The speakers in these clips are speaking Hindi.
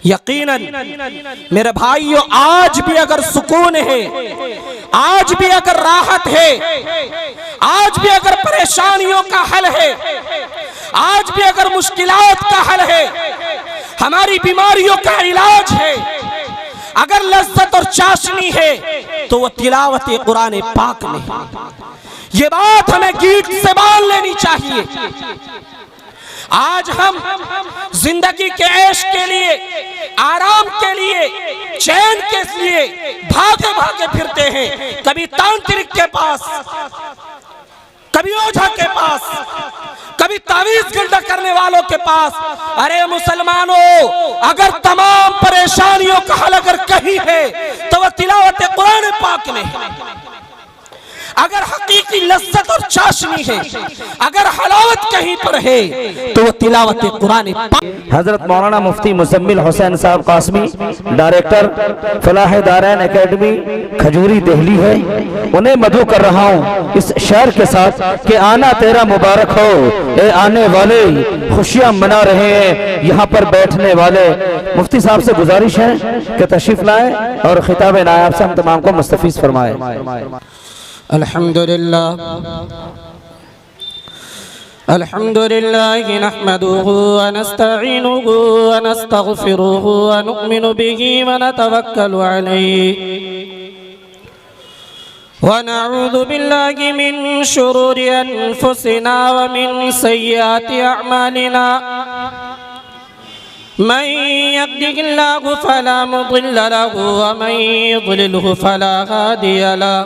यकीनन मेरे भाइयों, आज भी अगर सुकून है, आज भी अगर राहत है, आज भी अगर परेशानियों का हल है, आज भी अगर मुश्किलात का हल है, हमारी बीमारियों का इलाज है, अगर लज्जत और चाशनी है, तो वो तिलावत कुरान पाक में है। ये बात हमें गीत से बांध लेनी चाहिए। आज हम जिंदगी के ऐश के लिए, आराम के लिए, चैन के लिए भागे भागे फिरते हैं, कभी तांत्रिक के पास, कभी ओझा के पास, कभी तावीज गंदा करने वालों के पास। अरे मुसलमानों, अगर तमाम परेशानियों का हल अगर कहीं है तो वह तिलावत कुरान पाक में है। अगर हकीकी लज्जत और चाशनी है, अगर हलावत कहीं पर है, तो वो तिलावत कुरान पाक। हजरत मौलाना मुफ्ती मुजम्मिल हुसैन साहब कासमी, डायरेक्टर फलाह दारैन एकेडमी खजूरी दिल्ली है, उन्हें मदू कर रहा हूँ इस शेर के साथ कि आना तेरा मुबारक हो ए आने वाले, खुशियाँ मना रहे हैं यहाँ पर बैठने वाले। मुफ्ती साहब से गुजारिश है कि तशरीफ लाएं और खिताब नायाब से हम तमाम को मुस्तफीज फरमाए। अल्हम्दुलिल्लाह अल्हम्दुलिल्लाह नहमदुहु व नस्तईनुहु व नस्तगफिरुहु व नु'मिनु बिही व नतवक्कलु अलैहि व नऊज़ु बिल्लाहि मिन शुरूरि अनफुसिना व मिन सय्यिआति अअमालिना। मन यहदिहिल्लाहु फला मुदिल्ल लहु व मन युद्लिलहु फला हादिय लहु।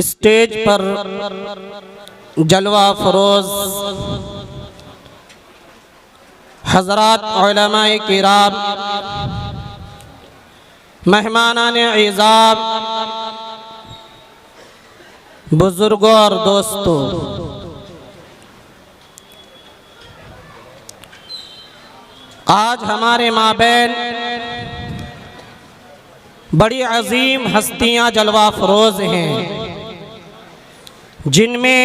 स्टेज पर जलवा फरोज हजरात उलमाए किराम, मेहमानाने इज़ाम, बुजुर्गों और दोस्तों, आज हमारे माबैन बड़ी अजीम हस्तियां जलवा फरोज हैं, जिनमें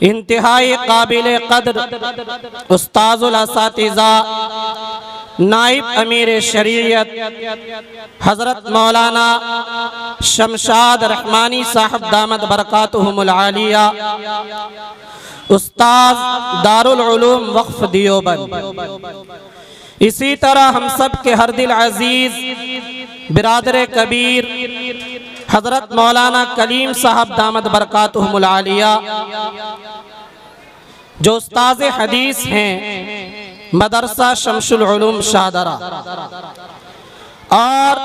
इंतहाई काबिल कदर उस्ताजुल असातिज़ा नाइब अमीर शरीयत हज़रत मौलाना शमशाद रहमानी साहब दामद बरकातुहुमुल आलिया, उस्ताद दारुल उलूम वक्फ दियोबंद, इसी तरह हम सब के हर दिल अजीज बिरादर कबीर हजरत मौलाना कलीम साहब दामद बरकातुहुमुल आलिया, जो उस्ताज़ हदीस हैं मदरसा शमशुल उलूम शाहदरा, और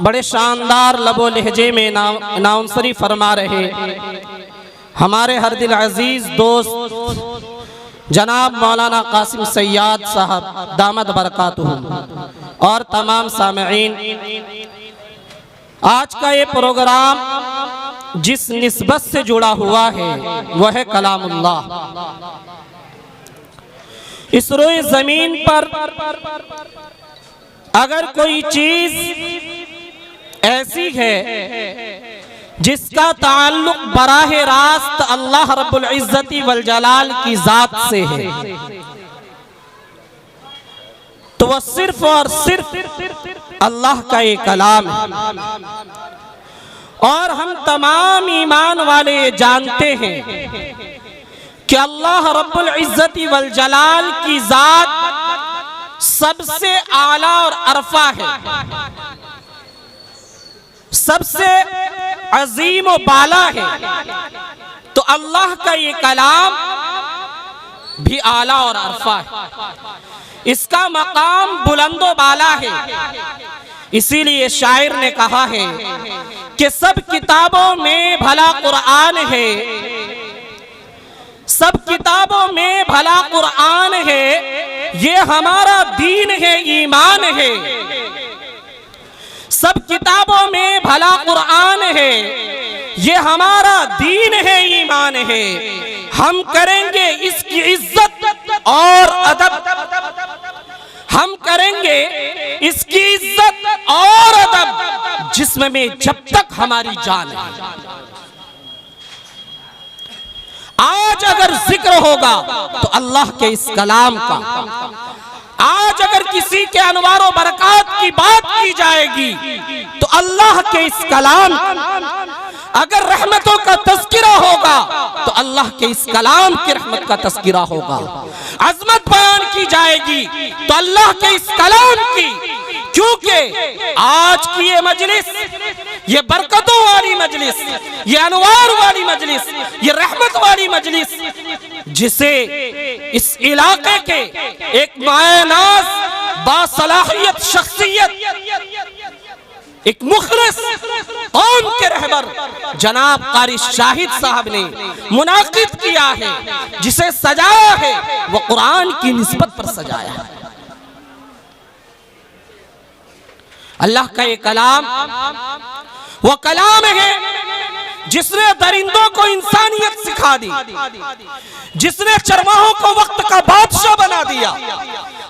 बड़े शानदार लबो लहजे में नाउंसरी फरमा रहे हमारे हर दिल अजीज दोस्त जनाब मौलाना कासिम सैयद साहब दामद बरकातुहु और तमाम सामईन। आज का ये प्रोग्राम जिस निस्बत से जुड़ा हुआ है वह है कलामुल्लाह। इस रोए जमीन पर अगर कोई चीज ऐसी है जिसका ताल्लुक बराह रास्त अल्लाह रब्बुल इज्जती वल जलाल की जात से है, तो वह सिर्फ और सिर्फ अल्लाह का एक कलाम है। और हम तमाम ईमान वाले जानते हैं कि अल्लाह रब्बुल इज्जती वल जलाल की जात सबसे आला और अरफा है, सबसे अजीम और बाला है, तो अल्लाह का ये कलाम भी आला और अरफा है, इसका मकाम बुलंदो बाला है। इसीलिए शायर ने कहा है कि सब किताबों में भला कुरान है, सब किताबों में भला कुरान है, ये हमारा दीन है, ईमान है। सब किताबों में भला कुरान है, ये हमारा दीन है, ईमान है। हम करेंगे इसकी इज्जत और अदब, हम करेंगे इसकी इज्जत और अदब जिस्म में जब तक हमारी जान है। आज अगर जिक्र होगा तो अल्लाह के इस कलाम का, आज अगर किसी के अनवारो बरकत की बात की जाएगी तो अल्लाह के इस कलाम, अगर रहमतों का तज़किरा होगा तो अल्लाह के इस कलाम की रहमत का तज़किरा होगा, अज़मत बयान की जाएगी तो अल्लाह के इस कलाम की। क्योंकि आज की ये मजलिस, ये बरकतों वाली मजलिस, ये अनवार वाली मजलिस, ये रहमत वाली मजलिस, जिसे इस इलाके के एक मायनाज बासलाहियत शख्सियत, एक मुखलिस कौम के रहबर जनाब कारी शाहिद साहब ने मुनाकिद किया है, जिसे सजाया है वो कुरान की निस्बत पर सजाया है। अल्लाह का ये कलाम वो कलाम है जिसने दरिंदों को इंसानियत सिखा दी, जिसने चरवाहों को वक्त का बादशाह बना दिया।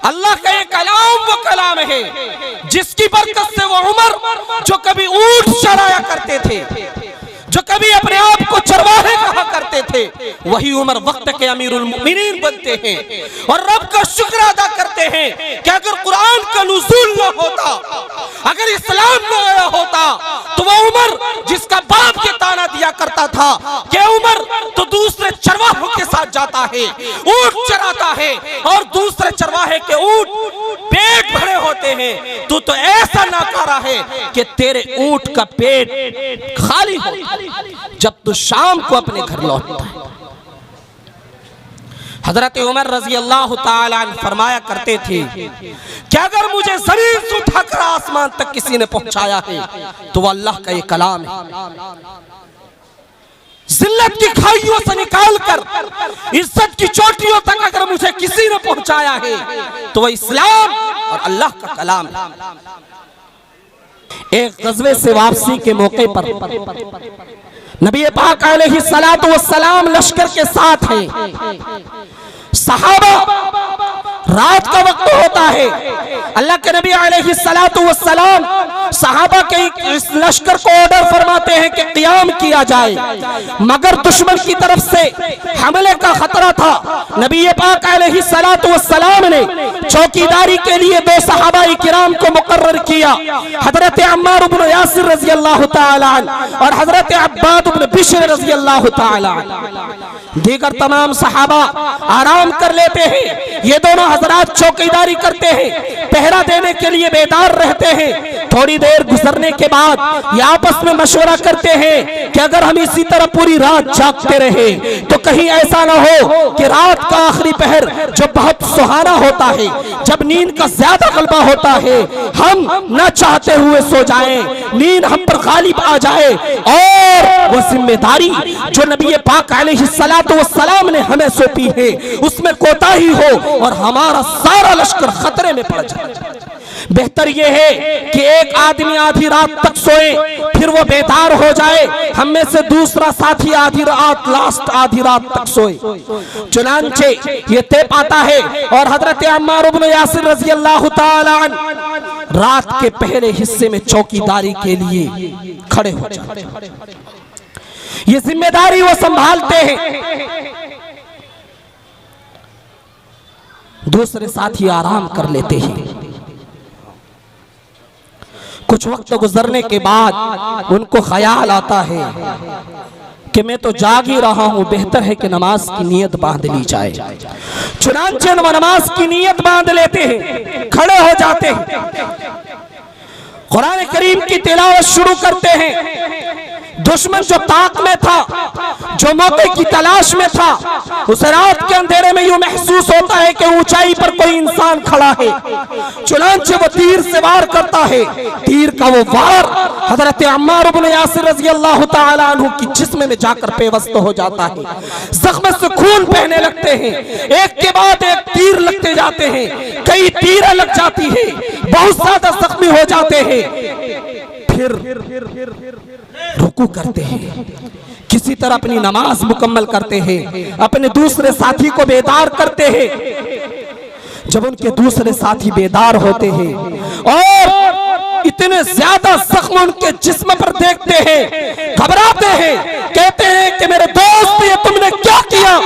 अल्लाह का ये कलाम वो कलाम है जिसकी बरकत से वो उमर जो कभी ऊंट चराया करते थे, जो कभी अपने आप को चरवाहे कहा करते थे, वही उमर वक्त के अमीरुल मुमिनीन बनते हैं और रब का शुक्र अदा करते हैं कि अगर कुरान का नुज़ूल न होता, अगर इस्लाम न आया होता तो वह उमर जिसका बाप के ताना दिया करता था कि उमर तो दूसरे चरवाहों के साथ जाता है, ऊंट चराता है और दूसरे चरवाहे के ऊंट पेट भरे होते हैं, तू तो ऐसा नाकारा है कि तेरे ऊंट का पेट खाली हो जब तू शाम को अपने घर लौटता है। हजरत उमर रजी अल्लाह ताला अन्हु फरमाया करते थे कि अगर मुझे जमीन से उठाकर आसमान तक किसी ने पहुंचाया है तो वह अल्लाह का ये कलाम है। जिल्लत की खाइयों से निकालकर इज्जत की चोटियों तक अगर मुझे किसी ने पहुंचाया है तो वह इस्लाम और अल्लाह का कलाम है। एक ग़ज़वे से वापसी के मौके पर नबी पाक अलैहिस्सलातु वस्सलाम लश्कर के साथ है। सहाबा, रात का वक्त होता है, अल्लाह के नबी अलैहिस्सलातु वस्सलाम सहाबा के इस लश्कर को ऑर्डर फरमाते हैं कि क़ियाम किया जाए, मगर दुश्मन की तरफ से हमले का खतरा था। नबी पाक अलैहिस्सलातु वस्सलाम ने चौकीदारी के लिए दो सहाबाए किराम को मुकर्रर किया, हजरत अम्मार इब्न यासिर रज़ी अल्लाह ताला अन्हु और हजरत अब्बाद इब्न बिश्र रज़ी अल्लाह ताला अन्हु। दीगर तमाम सहाबा आराम कर लेते हैं, ये दोनों हजरात चौकीदारी करते हैं, पहरा देने के लिए बेदार रहते हैं। थोड़ी देर गुजरने के बाद ये आपस में मशवरा करते हैं कि अगर हम इसी तरह पूरी रात जागते रहे तो कहीं ऐसा ना हो कि रात का आखिरी पहर जो बहुत सुहाना होता है, जब नींद का ज्यादा गलबा होता है, हम न चाहते हुए सो जाएं, नींद हम पर गालिब आ जाए और वो जिम्मेदारी जो नबी पाक अलैहिस्सलातु वस्सलाम ने हमें सौंपी है उसमें कोताही हो और हमारा सारा लश्कर खतरे में पड़ जाए। बेहतर यह है कि एक आदमी आधी रात तक सोए, फिर वो बेदार हो जाए, हम में से दूसरा साथी आधी रात तक सोए। चुनांचे ये तय पाता है और हजरत अम्मार इब्न यासिर रज़ी अल्लाह ताला अन्हु रात के पहले हिस्से में चौकीदारी के लिए खड़े हो जाते हैं। ये जिम्मेदारी वो संभालते हैं, दूसरे साथी आराम कर लेते हैं। कुछ वक्त गुजरने के बाद उनको ख्याल आता है कि मैं तो जाग ही रहा हूं, बेहतर है कि नमाज की नीयत बांध ली जाए। चुनांचे नमाज की नीयत बांध लेते हैं, खड़े हो जाते हैं, कुरान करीम की तिलावत शुरू करते हैं। दुश्मन जो ताक में था, जो मौके की तलाश में था, उस रात के अंधेरे में यूं महसूस होता है कि ऊंचाई पर कोई इंसान खड़ा है। चुनांचे वो तीर से वार करता है। तीर का वो वार हजरत अम्मार इब्न यासिर रज़ी अल्लाह तआला अन्हु की जिस्म में जाकर पेवस्त हो जाता है। जख्म से खून बहने लगते हैं, एक के बाद एक तीर लगते जाते हैं, कई तीरें लग जाती है, बहुत ज्यादा जख्मी हो जाते हैं। फिर रुकू करते हैं, किसी तरह अपनी नमाज मुकम्मल करते हैं, अपने दूसरे साथी को बेदार करते हैं। जब उनके दूसरे साथी बेदार होते हैं और इतने ज्यादा जख्म उनके जिस्म पर देखते हैं, घबराते हैं, कहते हैं कि मेरे दोस्त ये तुमने क्या किया?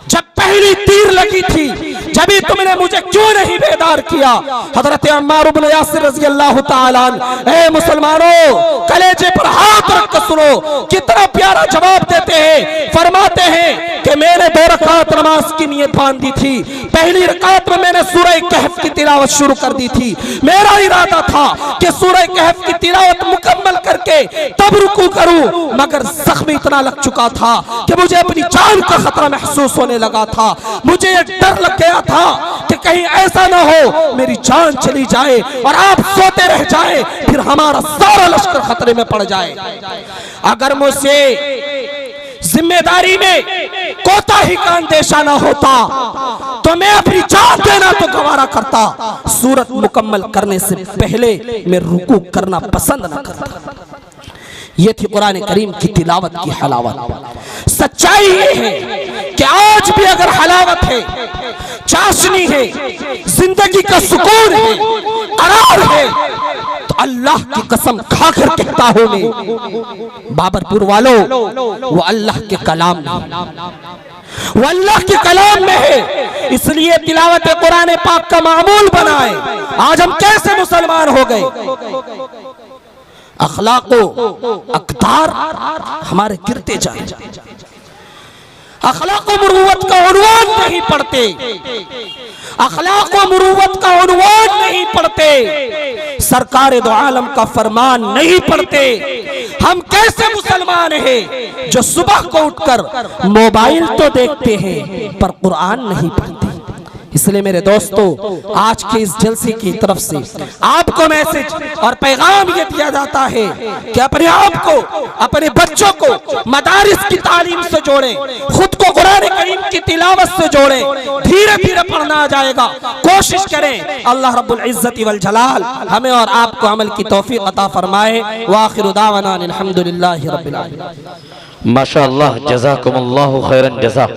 जब पहली तीर लगी थी, जब ही तुमने मुझे क्यों नहीं बेदार किया? हजरत अम्मार इब्न यासिर रज़ी अल्लाह तआला अन्हु, ए मुसलमानों, कलेजे पर हाथ रख कर सुनो, कितना प्यारा जवाब देते हैं। फरमाते हैं कि मैंने 2 रकात नमाज की नियत बांधी थी। पहली रकात में मैंने सूरह कहफ की तिलावत शुरू कर दी थी। मेरा इरादा था कि सूरह कहफ की तिलावत मुकम्मल करके तब रुकू करूं, मगर जख्म इतना लग चुका था कि मुझे अपनी जान का खतरा महसूस होने लगा था। मुझे ये डर लग गया था कि कहीं ऐसा ना हो मेरी जान चली जाए और आप सोते रह जाए, फिर हमारा सारा लश्कर खतरे में पड़ जाए। अगर मुझसे जिम्मेदारी में कोताही का अंदेशा ना होता तो मैं अपनी जान देना तो गवारा करता। सूरत मुकम्मल करने से पहले मैं रुकू करना पसंद न करता। ये थी कुरान करीम की तिलावत की हलावत। सच्चाई ये है कि आज भी अगर हलावत है, चाशनी है, जिंदगी का सुकून है, करार है, तो अल्लाह की कसम खाकर कहता हूं मैं, बाबरपुर वालों, वो अल्लाह के कलाम में, वो अल्लाह के कलाम में है। इसलिए तिलावत कुरान पाक का मामूल बनाए। आज हम कैसे मुसलमान हो गए? अखलाको अक़दार हमारे गिरते जाए, अखलाको मुरूवत का उन्वान नहीं पढ़ते, अखलाको मुरूवत का उन्वान नहीं पढ़ते, सरकार दो आलम का फरमान नहीं पढ़ते। हम कैसे मुसलमान हैं जो सुबह को उठकर मोबाइल तो देखते हैं पर कुरान नहीं पढ़ते? इसलिए मेरे दोस्तों, आज के इस जलसे की तरफ से आपको मैसेज और पैगाम ये दिया जाता है कि अपने आप को, अपने बच्चों को मदारिस की तालीम से जोड़ें, खुद को कुरान करीम की तिलावत से जोड़ें। धीरे धीरे पढ़ना आ जाएगा, कोशिश करें। अल्लाह रब्बुल इज्जत वल जलाल हमें और आपको अमल की तौफीक अता फरमाए। व आखिरु दावाना अल्हम्दुलिल्लाहि रब्बिल आलमीन। माशाअल्लाह, जज़ाकुमुल्लाहु खैरन जज़ा।